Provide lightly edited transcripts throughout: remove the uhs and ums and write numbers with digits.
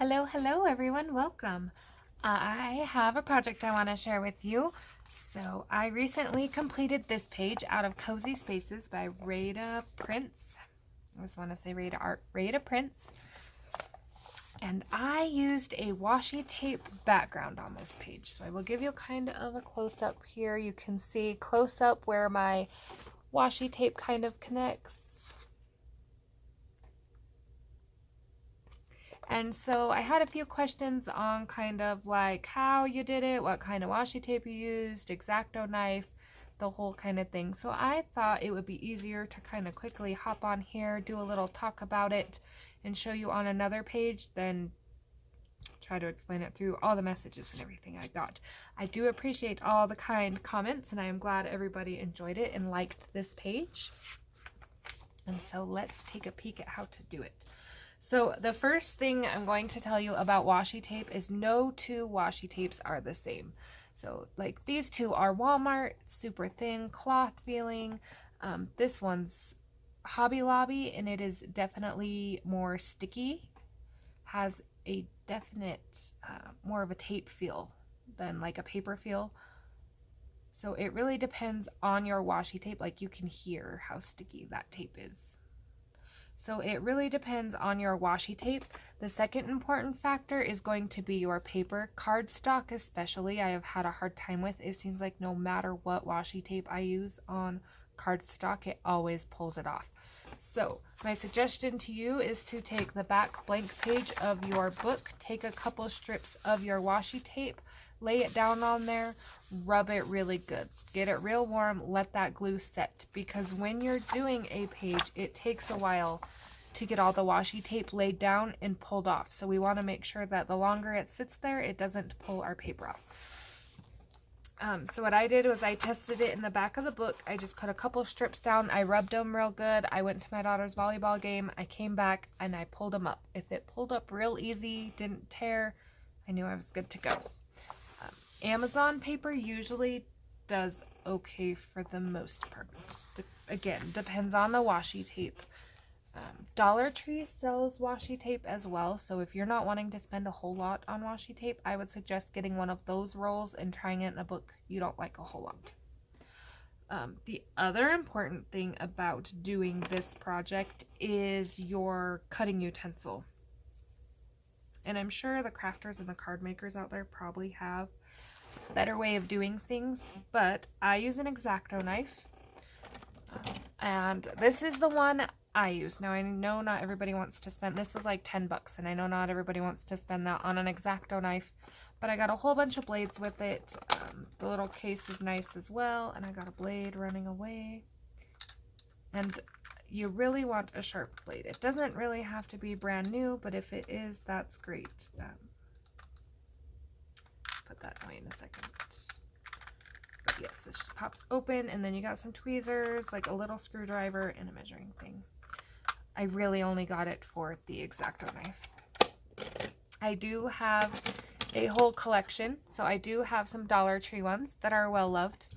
Hello everyone, welcome. I have a project I want to share with you. So I recently completed this page out of Cozy Spaces by Rada Prince. I just want to say Rada Prince. And I used a washi tape background on this page. So I will give you kind of a close-up here. You can see close-up where my washi tape kind of connects. And so I had a few questions on kind of like how you did it, what kind of washi tape you used, X-Acto knife, the whole kind of thing. So I thought it would be easier to kind of quickly hop on here, do a little talk about it, and show you on another page than try to explain it through all the messages and everything I got. I do appreciate all the kind comments, and I am glad everybody enjoyed it and liked this page. And so let's take a peek at how to do it. So the first thing I'm going to tell you about washi tape is no two washi tapes are the same. So like these two are Walmart, super thin, cloth feeling. This one's Hobby Lobby, and it is definitely more sticky, has a definite more of a tape feel than like a paper feel. So it really depends on your washi tape. Like you can hear how sticky that tape is. So it really depends on your washi tape. The second important factor is going to be your paper. Cardstock especially, I have had a hard time with. It seems like no matter what washi tape I use on cardstock, it always pulls it off. So my suggestion to you is to take the back blank page of your book, take a couple strips of your washi tape, lay it down on there, rub it really good. Get it real warm, let that glue set, because when you're doing a page, it takes a while to get all the washi tape laid down and pulled off. So we want to make sure that the longer it sits there, it doesn't pull our paper off. So what I did was I tested it in the back of the book. I just put a couple strips down. I rubbed them real good. I went to my daughter's volleyball game. I came back and I pulled them up. If it pulled up real easy, didn't tear, I knew I was good to go. Amazon paper usually does okay for the most part. Again, depends on the washi tape. Dollar Tree sells washi tape as well, so if you're not wanting to spend a whole lot on washi tape, I would suggest getting one of those rolls and trying it in a book you don't like a whole lot. The other important thing about doing this project is your cutting utensil. And I'm sure the crafters and the card makers out there probably have a better way of doing things, but I use an X-Acto knife. And this is the one I use. Now I know not everybody wants to spend, this was like 10 bucks, and I know not everybody wants to spend that on an X-Acto knife, but I got a whole bunch of blades with it. The little case is nice as well, and I got a blade running away. And you really want a sharp blade. It doesn't really have to be brand new, but if it is, that's great. Put that away in a second. But yes, this just pops open, and then you got some tweezers, like a little screwdriver, and a measuring thing. I really only got it for the X-Acto knife. I do have a whole collection, so I do have some Dollar Tree ones that are well loved.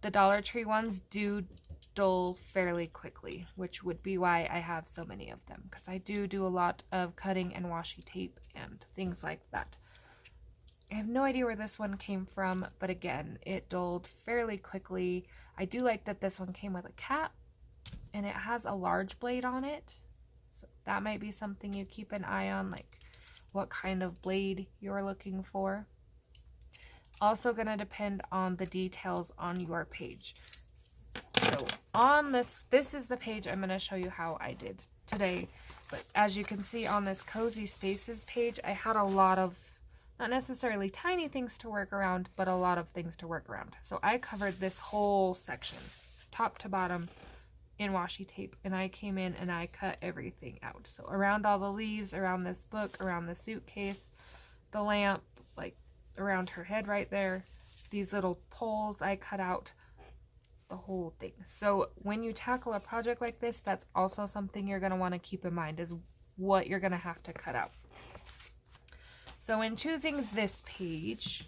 The Dollar Tree ones do dull fairly quickly, which would be why I have so many of them, because I do a lot of cutting and washi tape and things like that. I have no idea where this one came from, but again, it dulled fairly quickly. I do like that this one came with a cap, and it has a large blade on it. So that might be something you keep an eye on, like what kind of blade you're looking for. Also going to depend on the details on your page. So on this is the page I'm going to show you how I did today. But as you can see on this Cozy Spaces page, I had a lot of not necessarily tiny things to work around, but a lot of things to work around. So I covered this whole section, top to bottom, in washi tape, and I came in and I cut everything out. So around all the leaves, around this book, around the suitcase, the lamp, like around her head right there, these little poles I cut out, the whole thing. So when you tackle a project like this, that's also something you're going to want to keep in mind, is what you're going to have to cut out. So in choosing this page,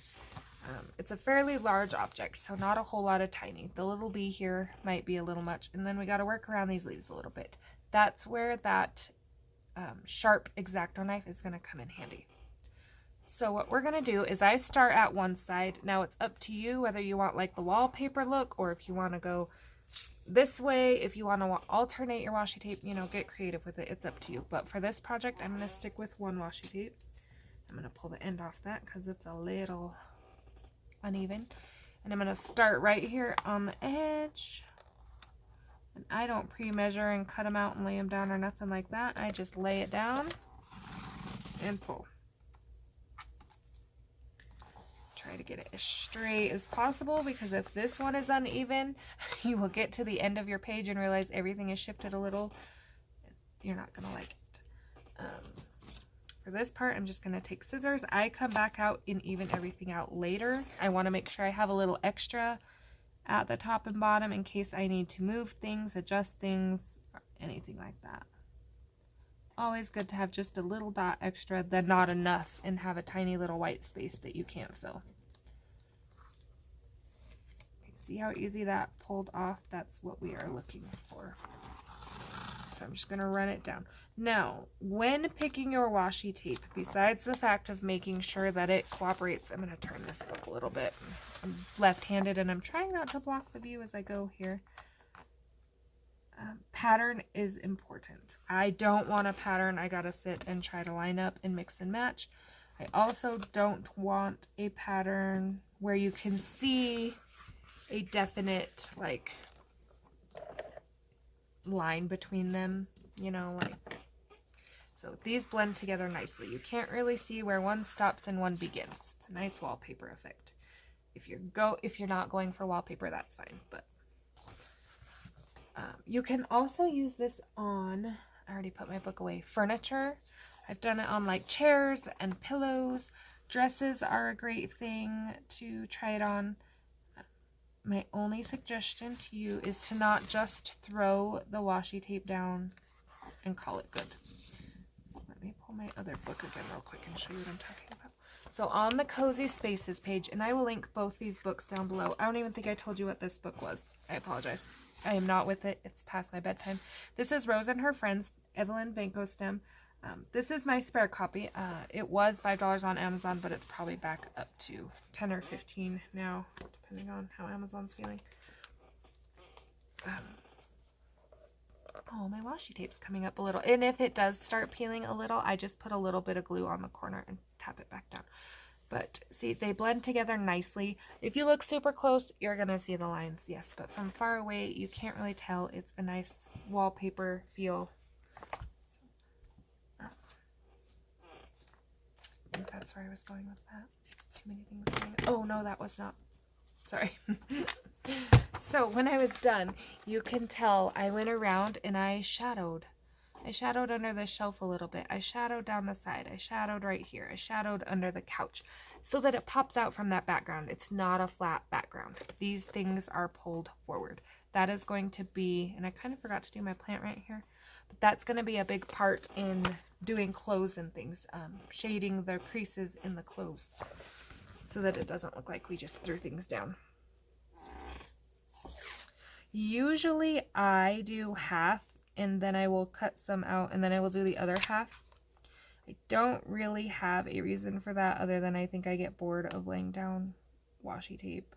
it's a fairly large object, so not a whole lot of tiny. The little bee here might be a little much, and then we got to work around these leaves a little bit. That's where that sharp X-Acto knife is going to come in handy. So what we're going to do is I start at one side. Now it's up to you whether you want like the wallpaper look or if you want to go this way. If you want to alternate your washi tape, you know, get creative with it. It's up to you. But for this project, I'm going to stick with one washi tape. I'm going to pull the end off that because it's a little uneven. And I'm going to start right here on the edge. And I don't pre-measure and cut them out and lay them down or nothing like that. I just lay it down and pull. Try to get it as straight as possible, because if this one is uneven, you will get to the end of your page and realize everything is shifted a little. You're not going to like it. For this part, I'm just going to take scissors. I come back out and even everything out later. I want to make sure I have a little extra at the top and bottom in case I need to move things, adjust things, anything like that. Always good to have just a little dot extra than not enough and have a tiny little white space that you can't fill. See how easy that pulled off? That's what we are looking for. So I'm just going to run it down. Now, when picking your washi tape, besides the fact of making sure that it cooperates, I'm going to turn this up a little bit. I'm left-handed and I'm trying not to block the view as I go here. Pattern is important. I don't want a pattern I gotta sit and try to line up and mix and match. I also don't want a pattern where you can see a definite like line between them, you know, like, so these blend together nicely. You can't really see where one stops and one begins. It's a nice wallpaper effect. If you're not going for wallpaper, that's fine, but you can also use this on, I already put my book away, furniture. I've done it on like chairs and pillows. Dresses are a great thing to try it on. My only suggestion to you is to not just throw the washi tape down and call it good. So let me pull my other book again real quick and show you what I'm talking about. So on the Cozy Spaces page, and I will link both these books down below. I don't even think I told you what this book was. I apologize. I am not with it. It's past my bedtime. This is Rose and Her Friends, Evelyn Bankostem. This is my spare copy. It was $5 on Amazon, but it's probably back up to 10 or 15 now, depending on how Amazon's feeling. Oh, my washi tape's coming up a little. And if it does start peeling a little, I just put a little bit of glue on the corner and tap it back down. But see, they blend together nicely. If you look super close, you're going to see the lines, yes. But from far away, you can't really tell. It's a nice wallpaper feel. So, I think that's where I was going with that. Too many things going on. Oh, no, that was not. Sorry. So when I was done, you can tell I went around and I shadowed. I shadowed under the shelf a little bit. I shadowed down the side. I shadowed right here. I shadowed under the couch so that it pops out from that background. It's not a flat background. These things are pulled forward. That is going to be, and I kind of forgot to do my plant right here, but that's going to be a big part in doing clothes and things, shading the creases in the clothes so that it doesn't look like we just threw things down. Usually I do half and then I will cut some out and then I will do the other half. I don't really have a reason for that other than I think I get bored of laying down washi tape.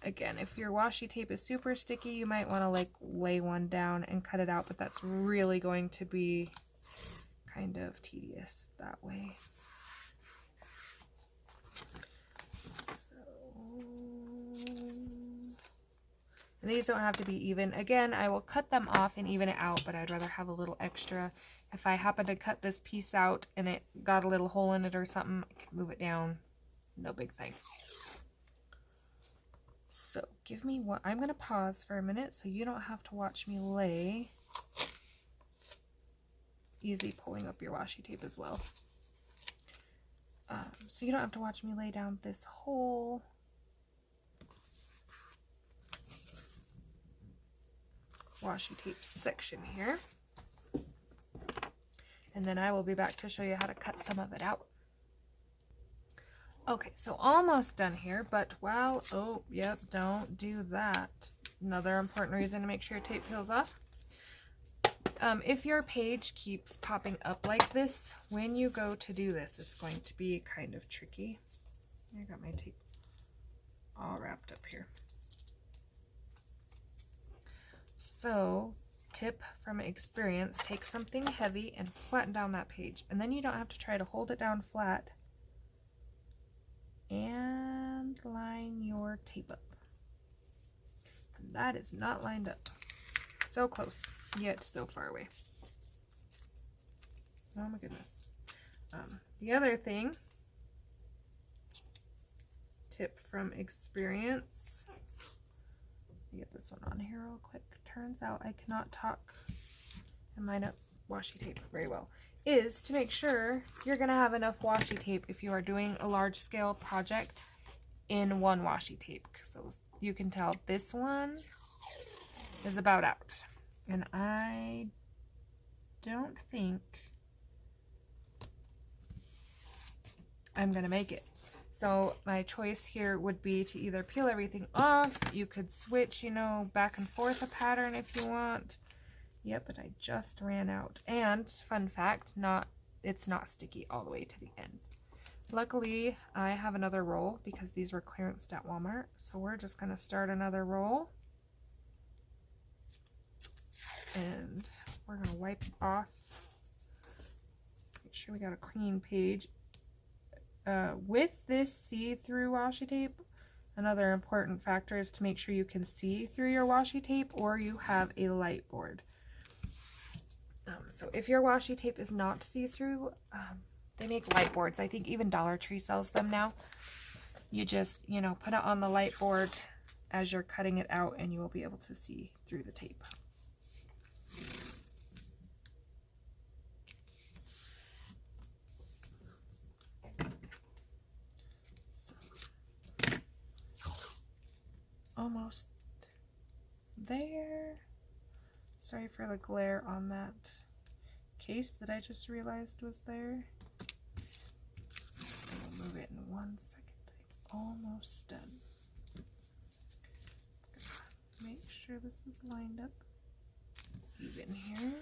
Again, if your washi tape is super sticky, you might want to like lay one down and cut it out, but that's really going to be kind of tedious that way. And these don't have to be even. Again, I will cut them off and even it out, but I'd rather have a little extra. If I happen to cut this piece out and it got a little hole in it or something, I can move it down. No big thing. So give me one. I'm going to pause for a minute so you don't have to watch me lay. Easy pulling up your washi tape as well. So you don't have to watch me lay down this whole washi tape section here. And then I will be back to show you how to cut some of it out. Okay, so almost done here, but while, oh, yep, don't do that. Another important reason to make sure your tape peels off. If your page keeps popping up like this, when you go to do this, it's going to be kind of tricky. I got my tape all wrapped up here. So, tip from experience, take something heavy and flatten down that page. And then you don't have to try to hold it down flat. And line your tape up. And that is not lined up. So close, yet so far away. Oh my goodness. The other thing, tip from experience, let me get this one on here real quick. Turns out I cannot talk and line up washi tape very well, is to make sure you're going to have enough washi tape if you are doing a large scale project in one washi tape. So you can tell this one is about out, and I don't think I'm gonna make it. So my choice here would be to either peel everything off. You could switch, you know, back and forth a pattern if you want. Yep, but I just ran out. And fun fact, it's not sticky all the way to the end. Luckily, I have another roll because these were clearanced at Walmart. So we're just gonna start another roll. And we're gonna wipe off. Make sure we got a clean page. With this see-through washi tape, another important factor is to make sure you can see through your washi tape or you have a light board. So if your washi tape is not see-through, they make light boards. I think even Dollar Tree sells them now. You just, you know, put it on the light board as you're cutting it out and you will be able to see through the tape. Almost there. Sorry for the glare on that case that I just realized was there. I'll move it in 1 second. I'm almost done. Make sure this is lined up even here.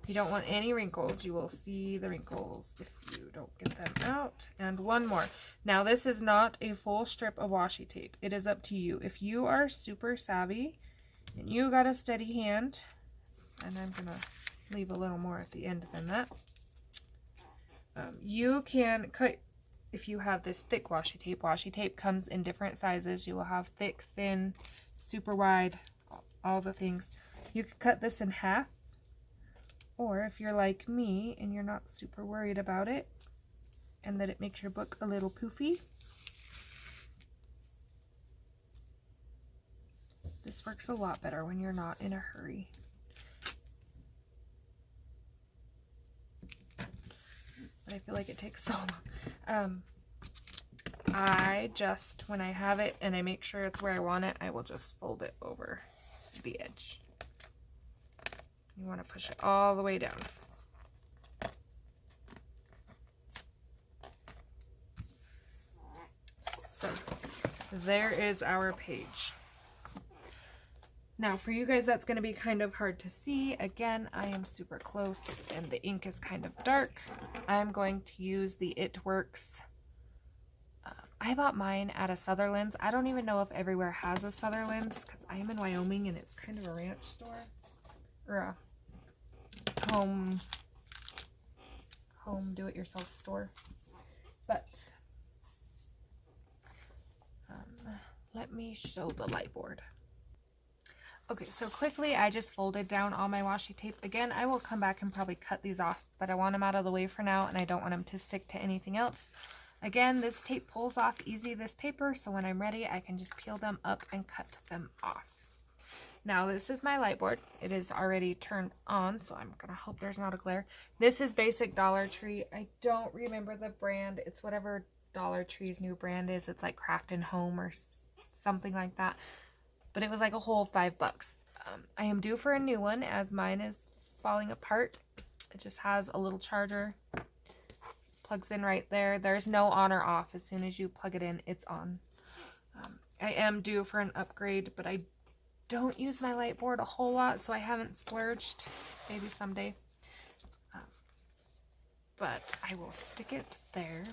You don't want any wrinkles. You will see the wrinkles if you don't get them out. And one more. Now this is not a full strip of washi tape. It is up to you. If you are super savvy and you got a steady hand, and I'm gonna leave a little more at the end than that, you can cut. If you have this thick washi tape comes in different sizes. You will have thick, thin, super wide, all the things. You could cut this in half. Or if you're like me and you're not super worried about it and that it makes your book a little poofy, this works a lot better when you're not in a hurry. But I feel like it takes so long. I just, when I have it and I make sure it's where I want it, I will just fold it over the edge. You want to push it all the way down. So there is our page. Now for you guys that's going to be kind of hard to see. Again, I am super close and the ink is kind of dark. I'm going to use the It Works. I bought mine at a Sutherland's. I don't even know if everywhere has a Sutherland's because I am in Wyoming and it's kind of a ranch store. Or a home do-it-yourself store. But let me show the light board. Okay, so quickly I just folded down all my washi tape. Again, I will come back and probably cut these off, but I want them out of the way for now and I don't want them to stick to anything else. Again, this tape pulls off easy, this paper, so when I'm ready I can just peel them up and cut them off. Now this is my light board. It is already turned on, so I'm gonna hope there's not a glare. This is basic Dollar Tree. I don't remember the brand. It's whatever Dollar Tree's new brand is. It's like Craft and Home or something like that. But it was like a whole $5. I am due for a new one as mine is falling apart. It just has a little charger. Plugs in right there. There's no on or off. As soon as you plug it in, it's on. I am due for an upgrade, but I don't use my light board a whole lot, so I haven't splurged. Maybe someday. But I will stick it there.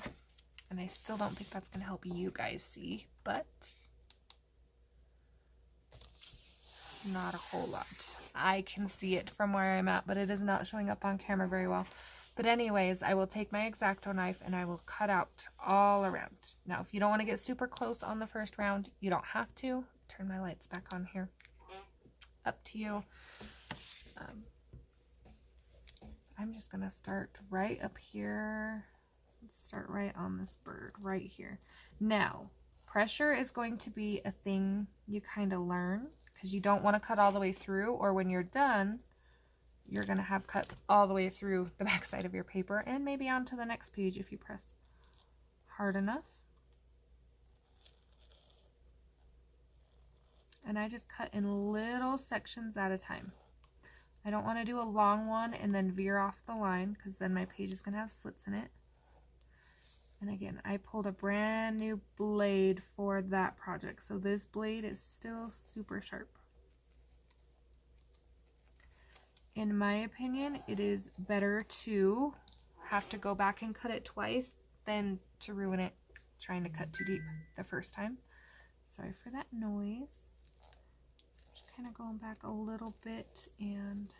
And I still don't think that's going to help you guys see, but not a whole lot. I can see it from where I'm at, but it is not showing up on camera very well. But anyways, I will take my X-Acto knife and I will cut out all around. Now, if you don't want to get super close on the first round, you don't have to. Turn my lights back on here. Up to you. I'm just going to start right up here. Let's start right on this bird, right here. Now, pressure is going to be a thing you kind of learn, because you don't want to cut all the way through, or when you're done, you're going to have cuts all the way through the back side of your paper and maybe onto the next page if you press hard enough. And I just cut in little sections at a time. I don't want to do a long one and then veer off the line, because then my page is going to have slits in it. And again, I pulled a brand new blade for that project, so this blade is still super sharp. In my opinion, it is better to have to go back and cut it twice than to ruin it trying to cut too deep the first time. Sorry for that noise. Just kind of going back a little bit and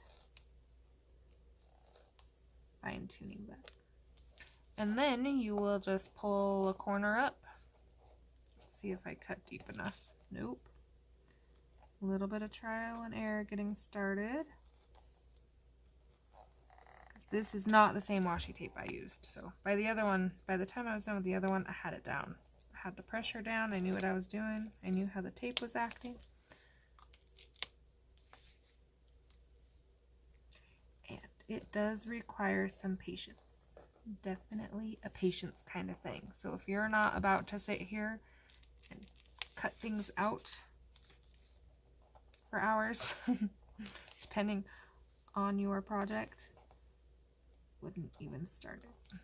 fine-tuning that. And then you will just pull a corner up. Let's see if I cut deep enough. Nope. A little bit of trial and error getting started. This is not the same washi tape I used. So by the time I was done with the other one, I had it down. I had the pressure down. I knew what I was doing. I knew how the tape was acting. And it does require some patience. Definitely a patience kind of thing. So if you're not about to sit here and cut things out for hours, depending on your project, wouldn't even start it.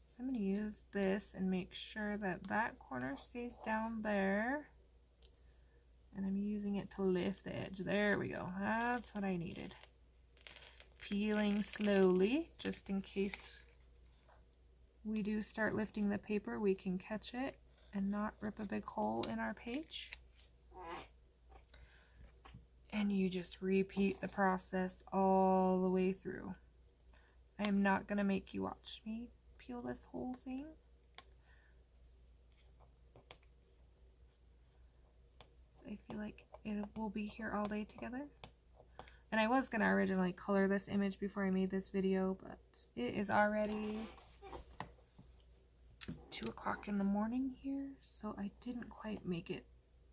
So I'm going to use this and make sure that that corner stays down there. And I'm using it to lift the edge. There we go. That's what I needed. Peeling slowly, just in case we do start lifting the paper, we can catch it and not rip a big hole in our page. And you just repeat the process all the way through. I am not going to make you watch me peel this whole thing. So I feel like it will be here all day together. And I was going to originally color this image before I made this video, but it is already 2 o'clock in the morning here, so I didn't quite make it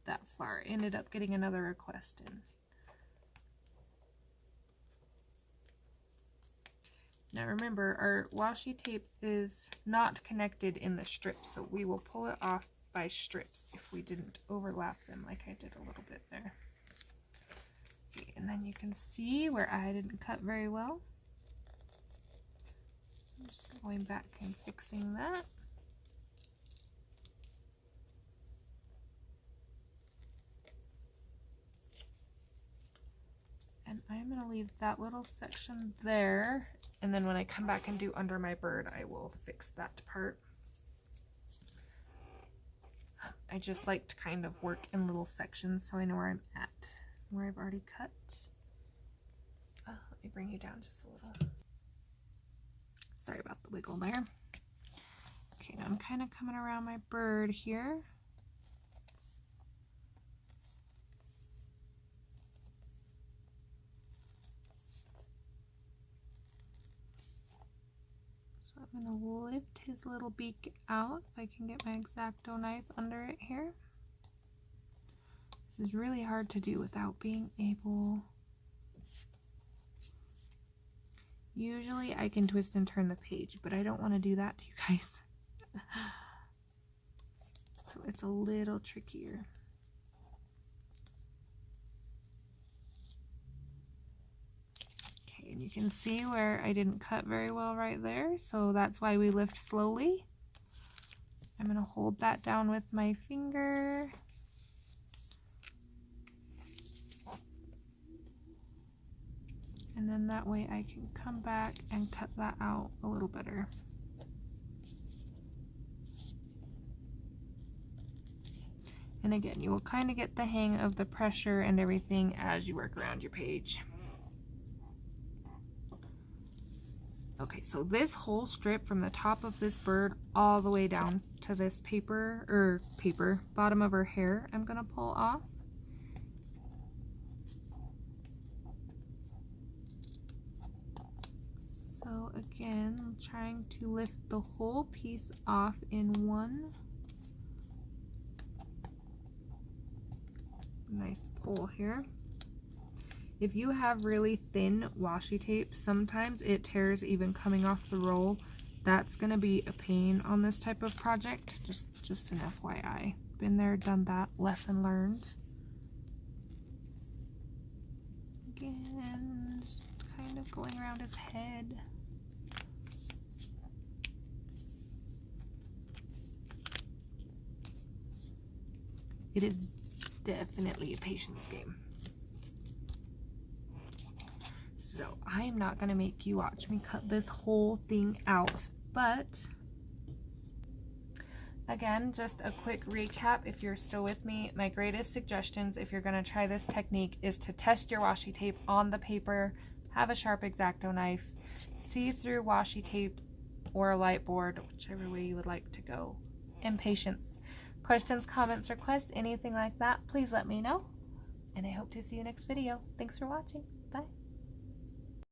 that far. Ended up getting another request in. Now remember, our washi tape is not connected in the strips, so we will pull it off by strips if we didn't overlap them like I did a little bit there. Okay, and then you can see where I didn't cut very well. I'm just going back and fixing that. And I'm going to leave that little section there, and then when I come back and do under my bird, I will fix that part. I just like to kind of work in little sections so I know where I'm at, where I've already cut. Let me bring you down just a little. Sorry about the wiggle there. Okay, now I'm kind of coming around my bird here. So I'm going to lift his little beak out if I can get my X-Acto knife under it here. This is really hard to do without being able... Usually I can twist and turn the page, but I don't want to do that to you guys. So it's a little trickier. Okay, and you can see where I didn't cut very well right there, so that's why we lift slowly. I'm going to hold that down with my finger. And then that way I can come back and cut that out a little better. And again, you will kind of get the hang of the pressure and everything as you work around your page. Okay, so this whole strip from the top of this bird all the way down to this bottom of her hair, I'm gonna pull off. So again, I'm trying to lift the whole piece off in one nice pull here. If you have really thin washi tape, sometimes it tears even coming off the roll. That's gonna be a pain on this type of project. Just an FYI. Been there, done that, lesson learned. Again, just kind of going around his head. It is definitely a patience game. So I am not going to make you watch me cut this whole thing out, but again, just a quick recap if you're still with me. My greatest suggestions if you're going to try this technique is to test your washi tape on the paper, have a sharp X-Acto knife, see through washi tape or a light board, whichever way you would like to go, and patience. Questions, comments, requests, anything like that, please let me know. And I hope to see you next video. Thanks for watching.